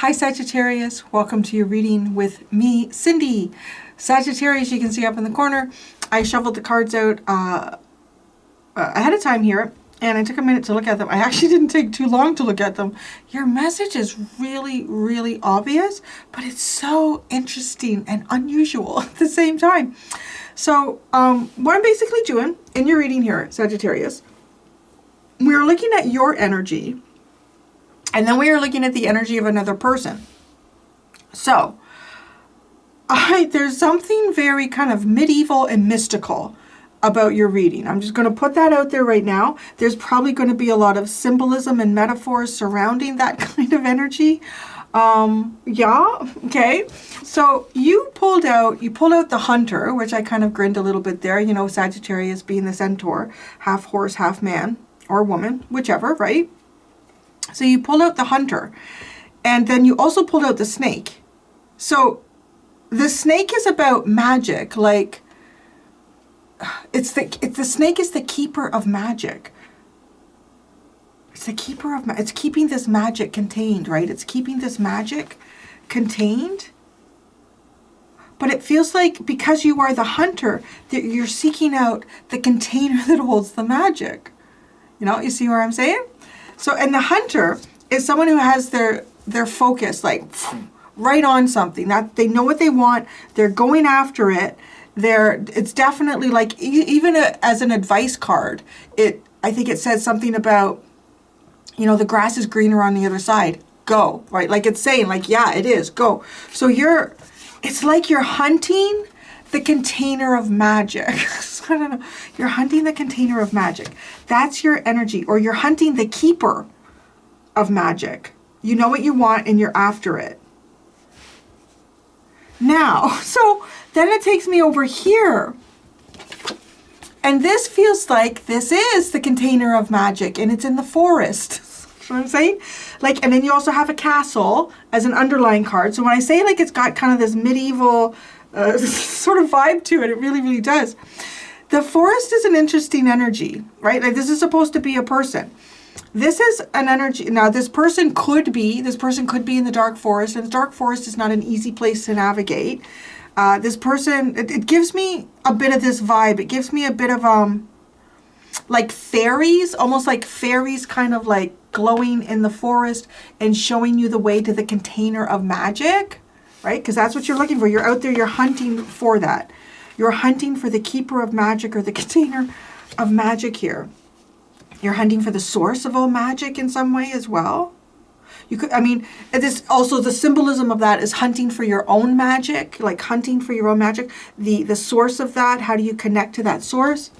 Hi Sagittarius, welcome to your reading with me, Cindy. Sagittarius, you can see up in the corner, I shuffled the cards out ahead of time here, and I took a minute to look at them. I actually didn't take too long to look at them. Your message is really, really obvious, but it's so interesting and unusual at the same time. So what I'm basically doing in your reading here, Sagittarius, we're looking at your energy, and then we are looking at the energy of another person. So, there's something very kind of medieval and mystical about your reading. I'm just going to put that out there right now. There's probably going to be a lot of symbolism and metaphors surrounding that kind of energy. Yeah, okay. So you pulled out the hunter, which I kind of grinned a little bit there. You know, Sagittarius being the centaur, half horse, half man or woman, whichever, right? So you pulled out the hunter, and then you also pulled out the snake. So the snake is about magic, like the snake is the keeper of magic. It's the keeper of it's keeping this magic contained, right? It's keeping this magic contained. But it feels like because you are the hunter, that you're seeking out the container that holds the magic. You know, you see what I'm saying? So, and the hunter is someone who has their focus like right on something, that they know what they want. They're going after it. It's definitely like, even as an advice card, I think it says something about, you know, the grass is greener on the other side. Go, right? Like it's saying like, yeah, it is, go. So it's like you're hunting the container of magic. I don't know. You're hunting the container of magic. That's your energy. Or you're hunting the keeper of magic. You know what you want and you're after it. Now, so then it takes me over here. And this feels like this is the container of magic, and it's in the forest. You know what I'm saying? Like, and then you also have a castle as an underlying card. So when I say like it's got kind of this medieval sort of vibe to it, it really, really does. The forest is an interesting energy, right? Like this is supposed to be a person. This is an energy. Now this person could be in the dark forest, and the dark forest is not an easy place to navigate. This person, it gives me a bit of this vibe. It gives me a bit of like fairies, almost like fairies kind of like glowing in the forest and showing you the way to the container of magic, right? Because that's what you're looking for. You're out there, you're hunting for that. You're hunting for the keeper of magic or the container of magic here. You're hunting for the source of all magic in some way as well. You could, I mean, this also, the symbolism of that is hunting for your own magic, like hunting for your own magic. The source of that, how do you connect to that source?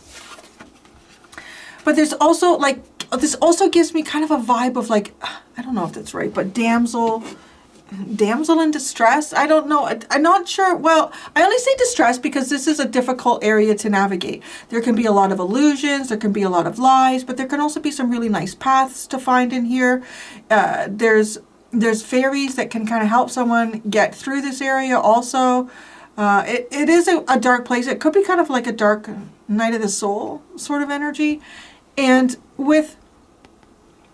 But there's also like, this also gives me kind of a vibe of like, I don't know if that's right, but damsel in distress. I don't know. I'm not sure. Well, I only say distress because this is a difficult area to navigate. There can be a lot of illusions. There can be a lot of lies, but there can also be some really nice paths to find in here. There's fairies that can kind of help someone get through this area also. It is a dark place. It could be kind of like a dark night of the soul sort of energy. And with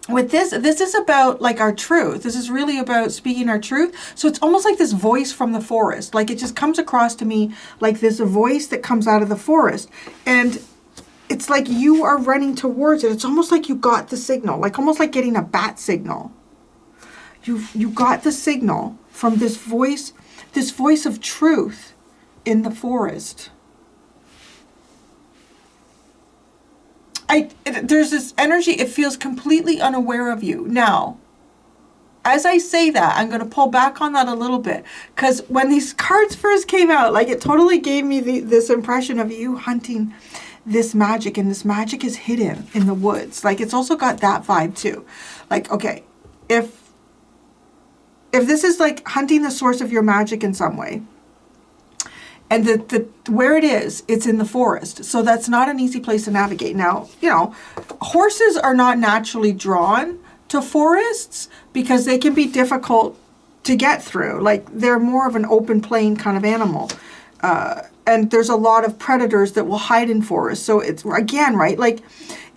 this is about like our truth. This is really about speaking our truth. So it's almost like this voice from the forest. Like it just comes across to me like this voice that comes out of the forest. And it's like you are running towards it. It's almost like you got the signal, like almost like getting a bat signal. You got the signal from this voice of truth in the forest. There's this energy, it feels completely unaware of you. Now, as I say that, I'm going to pull back on that a little bit, because when these cards first came out, like it totally gave me this impression of you hunting this magic, and this magic is hidden in the woods. Like it's also got that vibe too. Like, okay, if this is like hunting the source of your magic in some way, and where it is, it's in the forest. So that's not an easy place to navigate. Now, you know, horses are not naturally drawn to forests because they can be difficult to get through. Like they're more of an open plain kind of animal. And there's a lot of predators that will hide in forests. So it's, again, right, like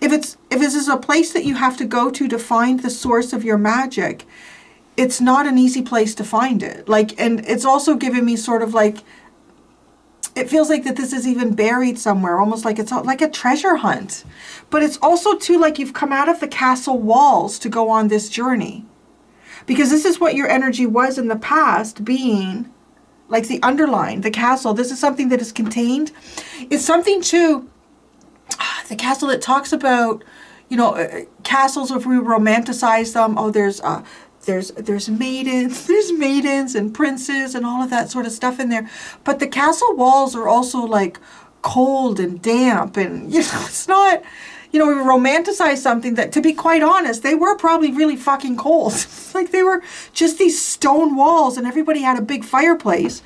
if this is a place that you have to go to find the source of your magic, it's not an easy place to find it. Like, and it's also given me sort of like, it feels like that this is even buried somewhere, almost like it's like a treasure hunt. But it's also too like you've come out of the castle walls to go on this journey. Because this is what your energy was in the past, being like the underline, the castle. This is something that is contained. It's something too, the castle that talks about, you know, castles, if we romanticize them, oh, there's maidens and princes and all of that sort of stuff in there. But the castle walls are also like cold and damp, and you know, it's not, you know, we romanticize something that, to be quite honest, they were probably really fucking cold. Like they were just these stone walls, and everybody had a big fireplace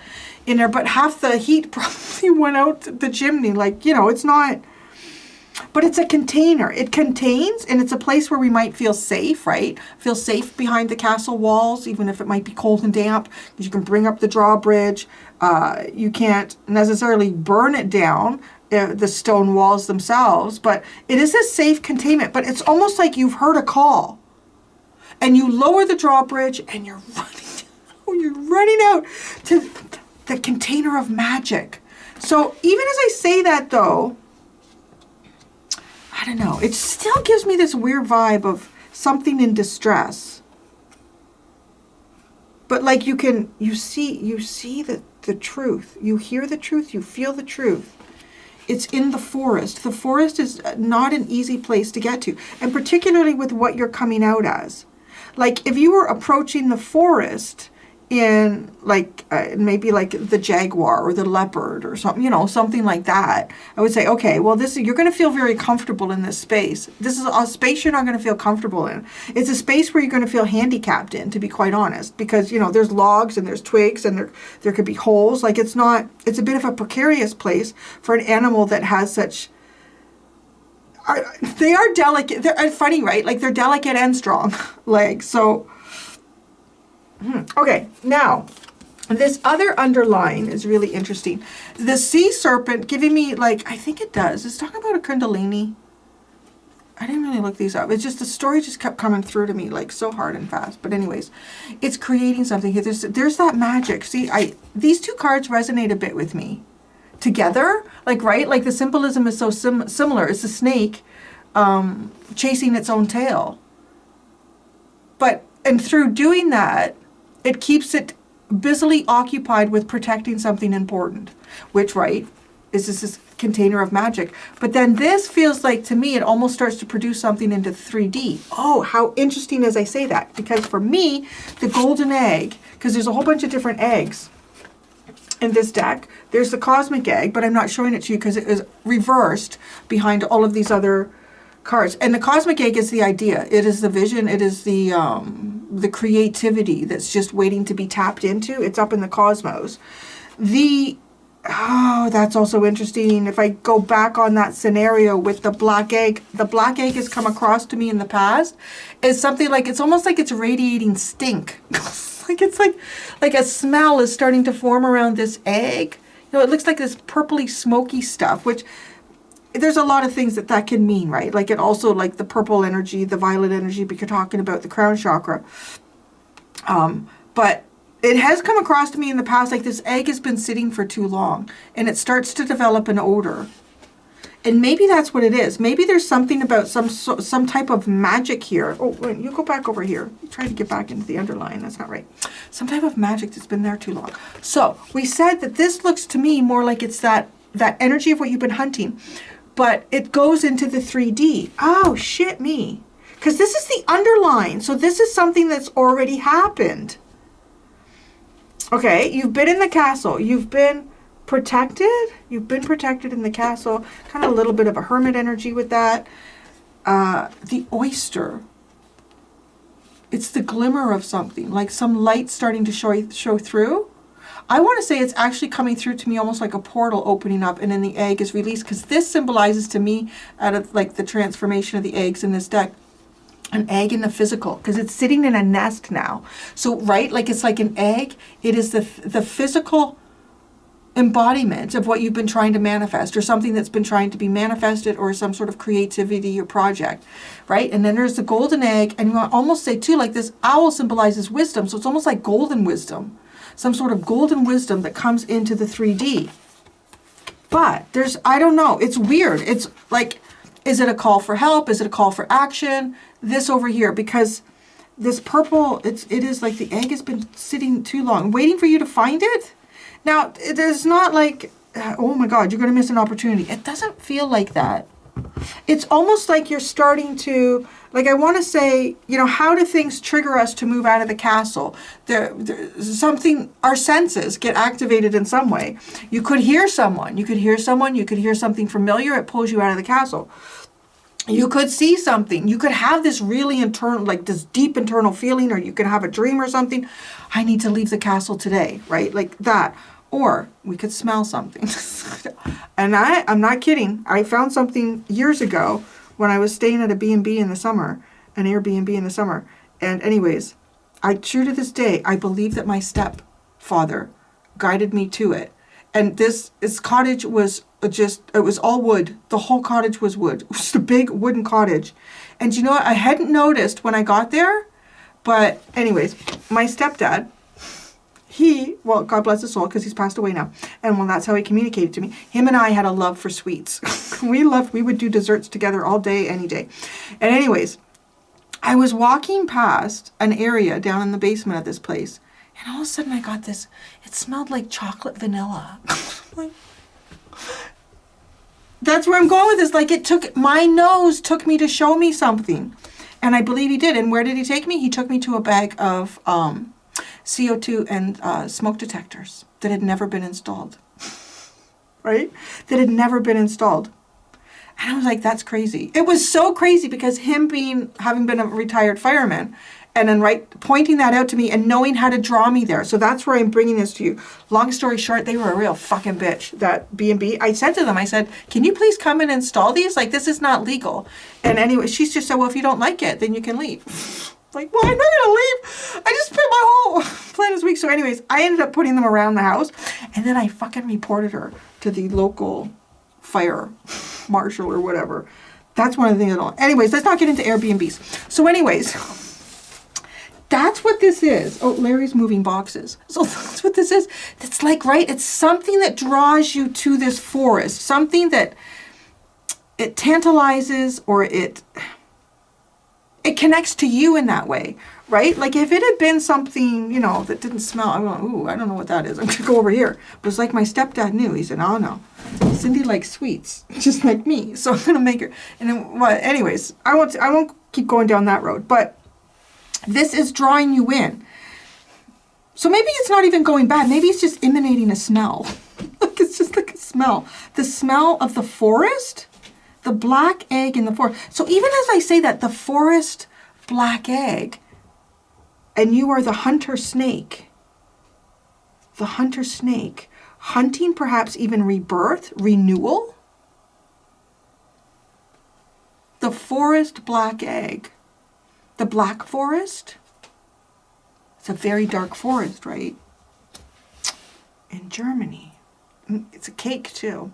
in there, but half the heat probably went out the chimney. Like, you know, it's not. But it's a container. It contains, and it's a place where we might feel safe, right? Feel safe behind the castle walls, even if it might be cold and damp, because you can bring up the drawbridge. You can't necessarily burn it down, the stone walls themselves, but it is a safe containment. But it's almost like you've heard a call, and you lower the drawbridge, and you're running out to the container of magic. So even as I say that, though, I don't know, it still gives me this weird vibe of something in distress. But like you see the truth. You hear the truth, you feel the truth. It's in the forest. The forest is not an easy place to get to, and particularly with what you're coming out as. Like if you were approaching the forest in like maybe like the jaguar or the leopard or something, you know, something like that, I would say, okay, well, you're going to feel very comfortable in this space. This is a space you're not going to feel comfortable in. It's a space where you're going to feel handicapped in, to be quite honest, because, you know, there's logs and there's twigs and there could be holes. Like it's a bit of a precarious place for an animal that has such, they are delicate. They're funny, right? Like they're delicate and strong legs. So okay, now, this other underline is really interesting. The sea serpent giving me, like, I think it does. It's talking about a kundalini. I didn't really look these up. It's just, the story just kept coming through to me, like, so hard and fast. But anyways, it's creating something here. There's that magic. See, these two cards resonate a bit with me. Together, like, right? Like, the symbolism is so similar. It's a snake chasing its own tail. And through doing that, it keeps it busily occupied with protecting something important, which, right, is this container of magic. But then this feels like, to me, it almost starts to produce something into 3D. Oh, how interesting as I say that. Because for me, the golden egg, because there's a whole bunch of different eggs in this deck. There's the cosmic egg, but I'm not showing it to you because it is reversed behind all of these other cards. And the cosmic egg is the idea. It is the vision. It is the creativity that's just waiting to be tapped into. It's up in the cosmos. That's also interesting. If I go back on that scenario with the black egg has come across to me in the past as something like, it's almost like it's radiating stink. Like it's like a smell is starting to form around this egg. You know, it looks like this purpley smoky stuff, which there's a lot of things that can mean, right? Like it also, like the purple energy, the violet energy, but you're talking about the crown chakra. But it has come across to me in the past, like this egg has been sitting for too long and it starts to develop an odor. And maybe that's what it is. Maybe there's something about some type of magic here. Oh, wait, you go back over here. You try to get back into the underline. That's not right. Some type of magic that's been there too long. So we said that this looks to me more like it's that energy of what you've been hunting. But it goes into the 3D. Oh, shit me. Because this is the underline. So this is something that's already happened. Okay, you've been in the castle. You've been protected. You've been protected in the castle. Kind of a little bit of a hermit energy with that. The oyster. It's the glimmer of something. Like some light starting to show through. I want to say it's actually coming through to me almost like a portal opening up, and then the egg is released, because this symbolizes to me, out of like the transformation of the eggs in this deck, an egg in the physical, because it's sitting in a nest now. So, right, like it's like an egg. It is the physical embodiment of what you've been trying to manifest, or something that's been trying to be manifested, or some sort of creativity or project, right? And then there's the golden egg, and you almost say too, like this owl symbolizes wisdom, so it's almost like golden wisdom, some sort of golden wisdom that comes into the 3D. But there's, I don't know, it's weird. It's like, is it a call for help? Is it a call for action? This over here, because this purple, it is like the egg has been sitting too long, waiting for you to find it. Now, it is not like, oh my God, you're going to miss an opportunity. It doesn't feel like that. It's almost like you're starting to, like, I want to say, you know, how do things trigger us to move out of the castle? Something, our senses get activated in some way. You could hear someone, you could hear something familiar, it pulls you out of the castle. You could see something. You could have this really internal, like this deep internal feeling, or you could have a dream or something. I need to leave the castle today, right? Like that. Or we could smell something. And I'm not kidding. I found something years ago when I was staying at a B&B in the summer, an Airbnb in the summer. And anyways, true to this day, I believe that my stepfather guided me to it. And this cottage was it was all wood. The whole cottage was wood. It was just a big wooden cottage. And you know what? I hadn't noticed when I got there. But anyways, my stepdad, well, God bless his soul, because he's passed away now. And well, that's how he communicated to me. Him and I had a love for sweets. We would do desserts together all day, any day. And anyways, I was walking past an area down in the basement of this place. And all of a sudden I got this, it smelled like chocolate vanilla. Like, that's where I'm going with this. Like, my nose took me to show me something. And I believe he did. And where did he take me? He took me to a bag of CO2 and smoke detectors that had never been installed. Right? That had never been installed. And I was like, that's crazy. It was so crazy because having been a retired fireman, and then pointing that out to me and knowing how to draw me there. So that's where I'm bringing this to you. Long story short, they were a real fucking bitch, that B&B. I said to them, I said, can you please come and install these? Like, this is not legal. And anyway, she's just said, well, if you don't like it, then you can leave. Like, well, I'm not going to leave. I just put my whole plan this week. So anyways, I ended up putting them around the house. And then I fucking reported her to the local fire marshal or whatever. That's one of the things I don't. Anyways, let's not get into Airbnbs. So anyways, that's what this is. Oh, Larry's moving boxes. So that's what this is. It's like, right? It's something that draws you to this forest. Something that it tantalizes, or it connects to you in that way, right? Like if it had been something, you know, that didn't smell, I'm going, ooh, I don't know what that is. I'm going to go over here. But it's like my stepdad knew. He said, oh no, Cindy likes sweets, just like me. So I'm going to make her. And then, well, anyways, I won't keep going down that road. But this is drawing you in. So maybe it's not even going bad. Maybe it's just emanating a smell. Like it's just like a smell. The smell of the forest, the black egg in the forest. So even as I say that, the forest black egg, and you are the hunter snake. The hunter snake. Hunting perhaps even rebirth, renewal. The forest black egg. The black forest, it's a very dark forest, right? In Germany. It's a cake too.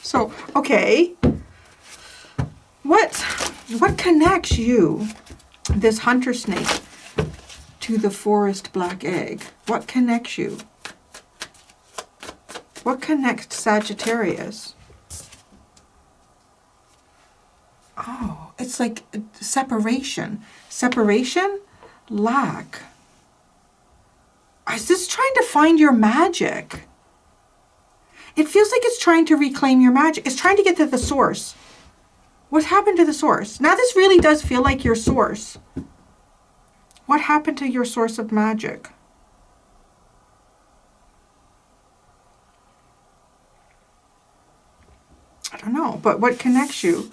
So, okay. What connects you, this hunter snake, to the forest black egg? What connects you? What connects Sagittarius? Oh, it's like separation. Separation, lack. Is this trying to find your magic? It feels like it's trying to reclaim your magic. It's trying to get to the source. What happened to the source? Now this really does feel like your source. What happened to your source of magic? I don't know, but what connects you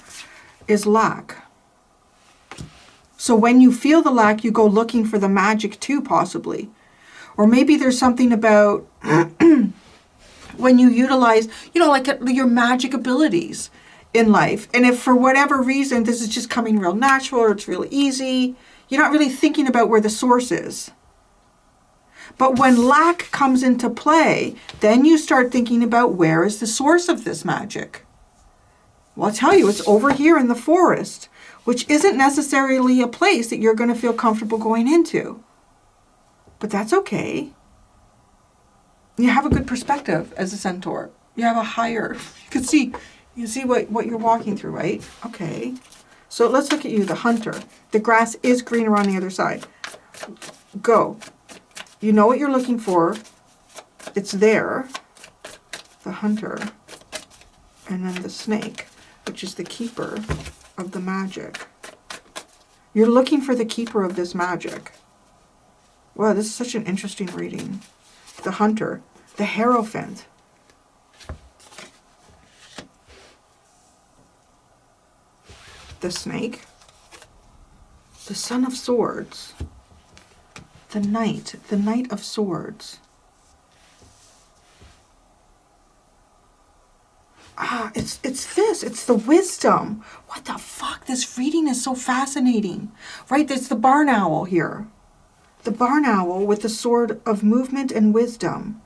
is lack. So when you feel the lack, you go looking for the magic too, possibly. Or maybe there's something about when you utilize, you know, like your magic abilities in life. And if for whatever reason, this is just coming real natural or it's real easy, you're not really thinking about where the source is. But when lack comes into play, then you start thinking about where is the source of this magic. Well, I'll tell you, it's over here in the forest, which isn't necessarily a place that you're going to feel comfortable going into. But that's okay. You have a good perspective as a centaur. You have a higher, you see what you're walking through, right? Okay. So let's look at you, the hunter. The grass is greener on the other side. Go. You know what you're looking for. It's there. The hunter. And then the snake, which is the keeper of the magic. You're looking for the keeper of this magic. Wow, this is such an interesting reading. The hunter, the hierophant. The snake, the Son of Swords, the Knight of Swords. It's this, it's the wisdom. What the fuck? This reading is so fascinating, right? There's the barn owl here. The barn owl with the sword of movement and wisdom.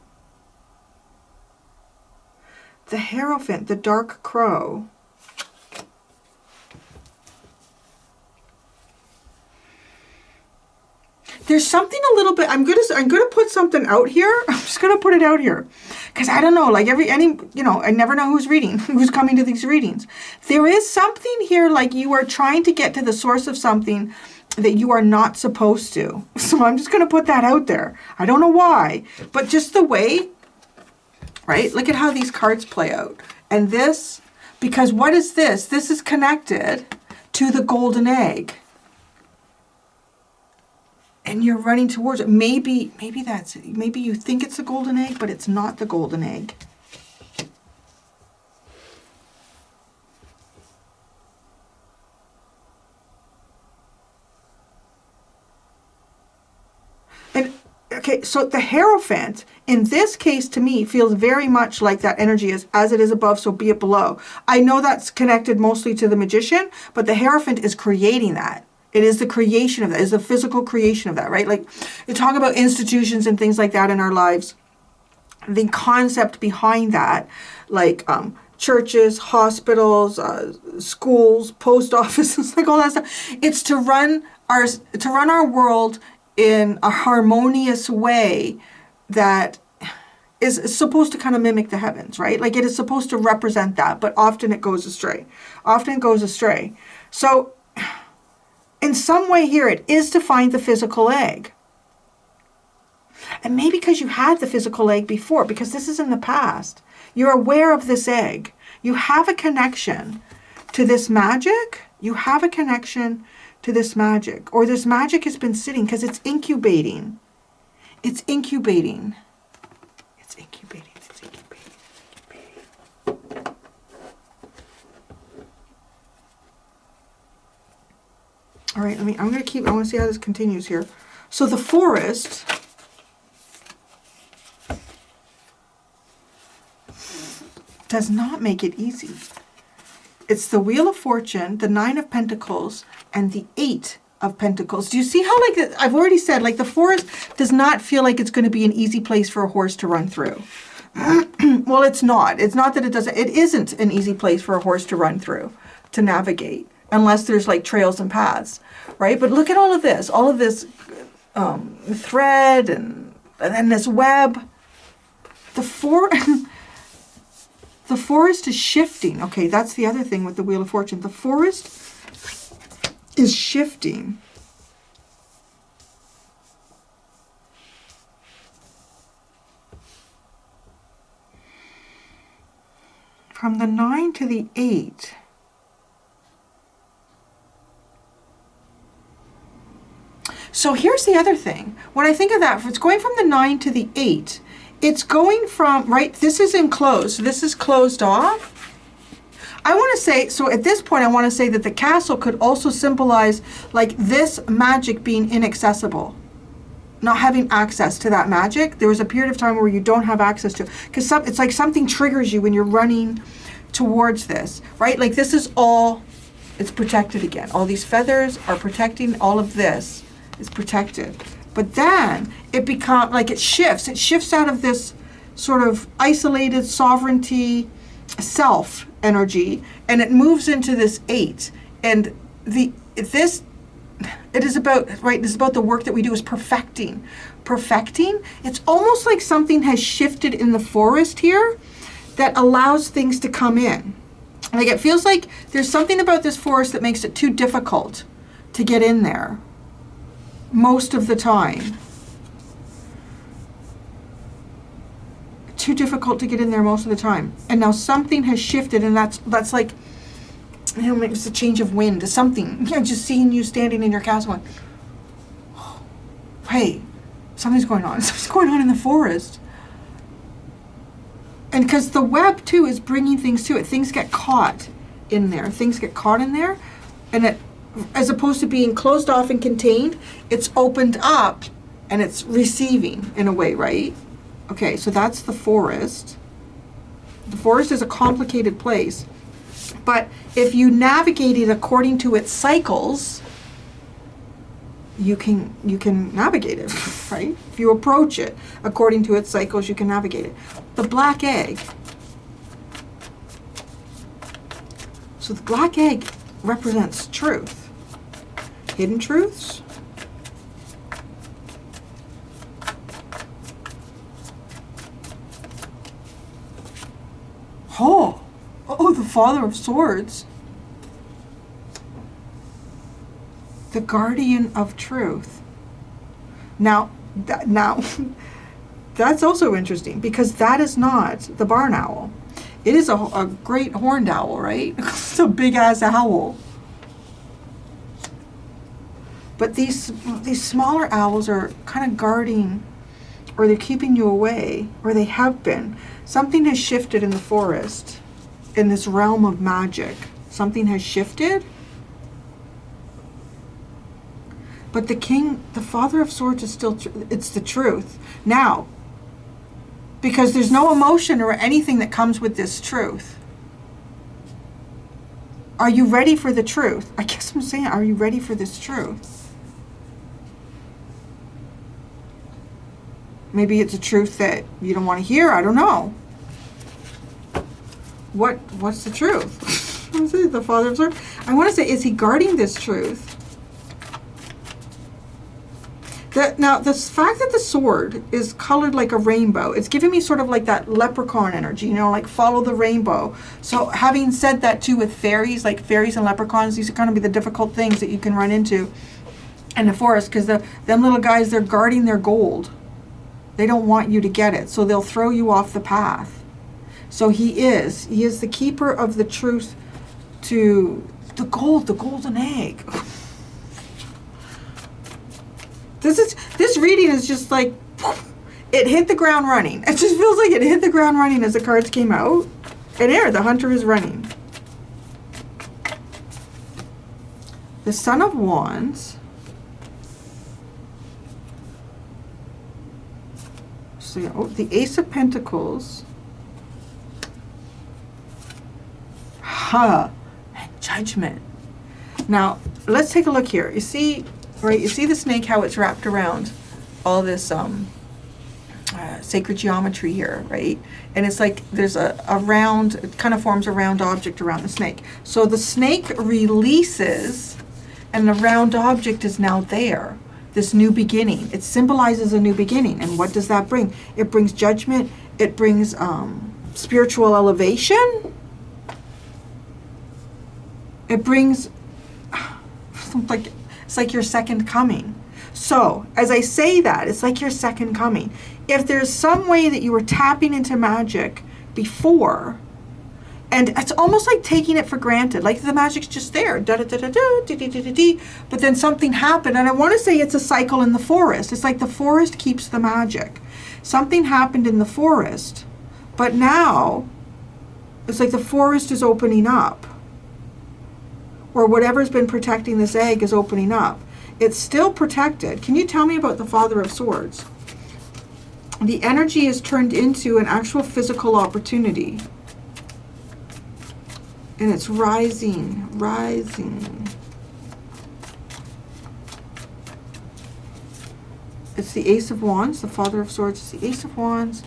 The hierophant, the dark crow. There's something a little bit, I'm gonna put something out here. I'm just gonna put it out here. Because I don't know, like I never know who's reading, who's coming to these readings. There is something here like you are trying to get to the source of something that you are not supposed to. So I'm just gonna put that out there. I don't know why, but just the way, right? Look at how these cards play out. And this, because what is this? This is connected to the golden egg. And you're running towards it. Maybe that's it. Maybe you think it's a golden egg, but it's not the golden egg. And okay, so the Hierophant in this case to me feels very much like that energy is as it is above, so be it below. I know that's connected mostly to the Magician, but the Hierophant is creating that. It is the creation of that, is the physical creation of that, right? Like you talk about institutions and things like that in our lives. The concept behind that, like churches, hospitals, schools, post offices, like all that stuff. It's to run our world in a harmonious way that is supposed to kind of mimic the heavens, right? Like it is supposed to represent that, but often it goes astray. Often it goes astray. So in some way here, it is to find the physical egg. And maybe because you had the physical egg before, because this is in the past, you're aware of this egg. You have a connection to this magic. You have a connection to this magic. Or this magic has been sitting because it's incubating. It's incubating. It's incubating. It's incubating. It's incubating. All right, I want to see how this continues here. So the forest does not make it easy. It's the Wheel of Fortune, the 9 of Pentacles, and the 8 of Pentacles. Do you see how, like, I've already said, like, the forest does not feel like it's going to be an easy place for a horse to run through. Well, it's not. It's not that it doesn't. It isn't an easy place for a horse to run through, to navigate, unless there's, like, trails and paths, right? But look at all of this thread and then this web. The forest is shifting. Okay, that's the other thing with the Wheel of Fortune. The forest is shifting. From the 9 to the 8. So here's the other thing. When I think of that, if it's going from the 9 to the 8, it's going from, right, this is enclosed. This is closed off. I want to say, so at this point, I want to say that the castle could also symbolize like this magic being inaccessible. Not having access to that magic. There was a period of time where you don't have access to it. Because it's like something triggers you when you're running towards this, right? Like this is all, it's protected again. All these feathers are protecting, all of this is protected. But then it becomes like it shifts out of this sort of isolated sovereignty self energy, and it moves into this 8. And it is about, right, this is about the work that we do is perfecting. It's almost like something has shifted in the forest here that allows things to come in. Like it feels like there's something about this forest that makes it too difficult to get in there most of the time. Too difficult to get in there most of the time. And now something has shifted, and that's like, you know, maybe it's a change of wind, something. Yeah, just seeing you standing in your castle going, oh, hey, something's going on. Something's going on in the forest. And because the web, too, is bringing things to it. Things get caught in there. And it, as opposed to being closed off and contained, it's opened up and it's receiving in a way, right? Okay, so that's the forest. The forest is a complicated place. But if you navigate it according to its cycles, you can navigate it, right? If you approach it according to its cycles, you can navigate it. The black egg. So the black egg represents truth. Hidden truths. Oh, the Father of Swords. The guardian of truth. Now, that's also interesting, because that is not the barn owl. It is a great horned owl, right? It's a big ass owl. But these smaller owls are kind of guarding, or they're keeping you away, or they have been. Something has shifted in the forest, in this realm of magic. Something has shifted. But the king, the Father of Swords is still, it's the truth. Now, because there's no emotion or anything that comes with this truth. Are you ready for the truth? I guess I'm saying, are you ready for this truth? Maybe it's a truth that you don't want to hear. I don't know. What's the truth? What is it? The Father of Swords? I want to say, is he guarding this truth? Now, the fact that the sword is colored like a rainbow, it's giving me sort of like that leprechaun energy, you know, like follow the rainbow. So having said that too with fairies, like fairies and leprechauns, these are going to be the difficult things that you can run into in the forest, because them little guys, they're guarding their gold. They don't want you to get it, so they'll throw you off the path. So he is the keeper of the truth to the golden egg. This reading is just like, it hit the ground running. It just feels like it hit the ground running as the cards came out. And there, the hunter is running. The Son of Wands. So, the Ace of Pentacles. And Judgment. Now, let's take a look here. You see, right, you see the snake, how it's wrapped around all this sacred geometry here, right? And it's like there's a round, it kind of forms a round object around the snake. So the snake releases, and the round object is now there. This new beginning. It symbolizes a new beginning. And what does that bring? It brings judgment. It brings spiritual elevation. It brings, it's like your second coming. So, as I say that, it's like your second coming. If there's some way that you were tapping into magic before, and it's almost like taking it for granted, like the magic's just there, da-da-da-da-da, but then something happened, and I want to say it's a cycle in the forest. It's like the forest keeps the magic. Something happened in the forest, but now it's like the forest is opening up, or whatever's been protecting this egg is opening up. It's still protected. Can you tell me about the Father of Swords? The energy is turned into an actual physical opportunity. And it's rising. It's the Ace of Wands. The Father of Swords is the Ace of Wands.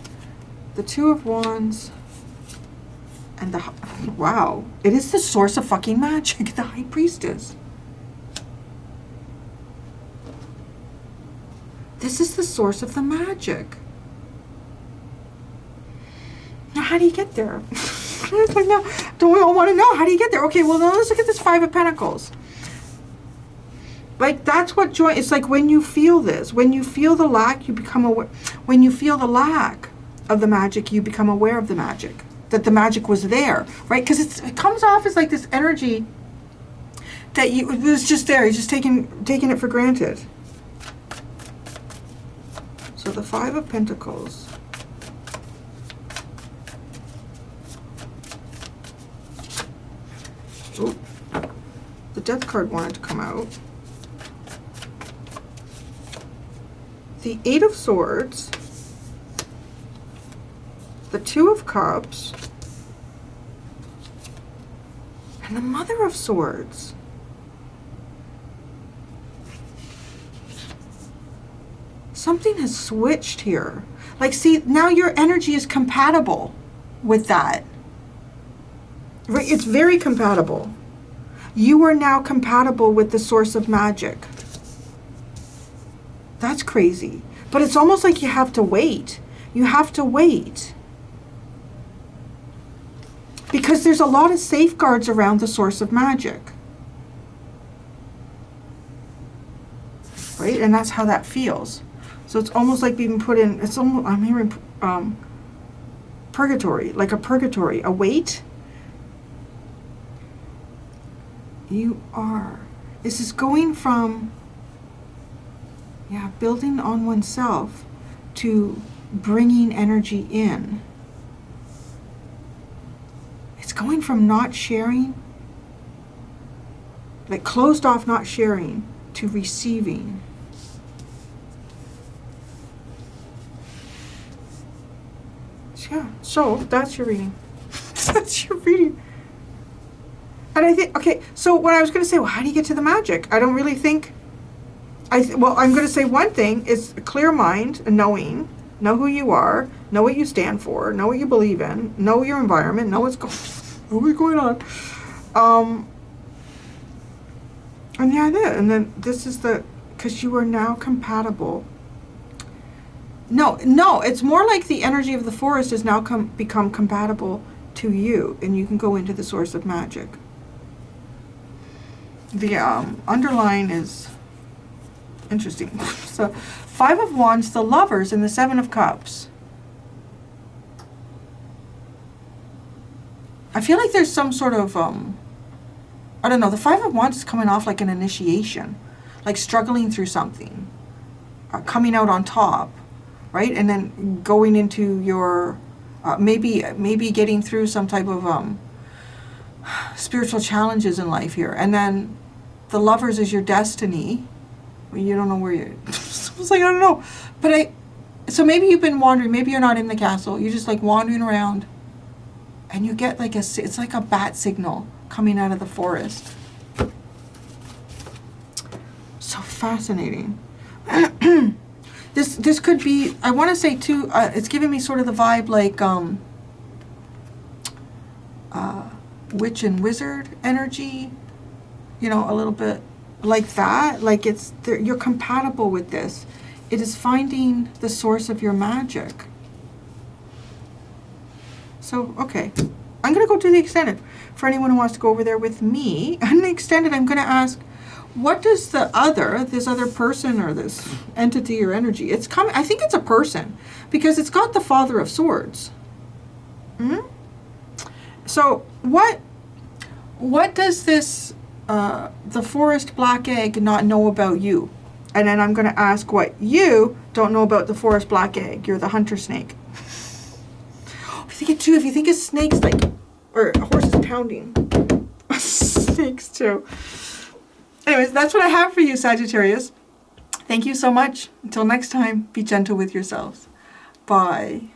The Two of Wands. And the... Wow. It is the source of fucking magic. The High Priestess. This is the source of the magic. Now, how do you get there? It's like, no, don't we all want to know? How do you get there? Okay, well, now let's look at this Five of Pentacles. Like, that's what joy... It's like when you feel this. When you feel the lack, you become aware. When you feel the lack of the magic, you become aware of the magic. That the magic was there, right? Because it comes off as like this energy that it was just there. You're just taking it for granted. So the Five of Pentacles. Ooh, the Death card wanted to come out. The Eight of Swords. The Two of Cups. And the Mother of Swords. Something has switched here. Like, see, now your energy is compatible with that. Right? It's very compatible. You are now compatible with the source of magic. That's crazy. But it's almost like you have to wait. You have to wait. Because there's a lot of safeguards around the source of magic. Right? And that's how that feels. So it's almost like being put in, it's almost, I'm hearing purgatory, like a purgatory, a weight. You are. This is going from, yeah, building on oneself to bringing energy in. It's going from not sharing, like closed off, not sharing, to receiving. Yeah, so that's your reading. That's your reading. And I think, okay, so when I was going to say, well, how do you get to the magic? I don't really think, well, I'm going to say one thing is a clear mind and knowing, know who you are, know what you stand for, know what you believe in, know your environment, know what's going on. And yeah, and then this is the, because you are now compatible. No, it's more like the energy of the forest has now become compatible to you, and you can go into the source of magic. The underline is interesting. So, Five of Wands, the Lovers, and the Seven of Cups. I feel like there's some sort of, I don't know, the Five of Wands is coming off like an initiation, like struggling through something, coming out on top. Right, and then going into your maybe getting through some type of spiritual challenges in life here, and then the Lovers is your destiny. Well, you don't know where you're. It's like, I don't know, but so maybe you've been wandering. Maybe you're not in the castle. You're just like wandering around, and you get like it's like a bat signal coming out of the forest. So fascinating. This could be, I want to say too, it's giving me sort of the vibe like witch and wizard energy, you know, a little bit like that. Like you're compatible with this. It is finding the source of your magic. So, okay. I'm going to go to the extended. For anyone who wants to go over there with me, on the extended, I'm going to ask, what does this other person or this entity or energy, it's coming, I think it's a person, because it's got the Father of Swords. So what does this, the forest black egg not know about you? And then I'm going to ask what you don't know about the forest black egg. You're the hunter snake. If you think of snakes like, or horses pounding. Snakes too. Anyways, that's what I have for you, Sagittarius. Thank you so much. Until next time, be gentle with yourselves. Bye.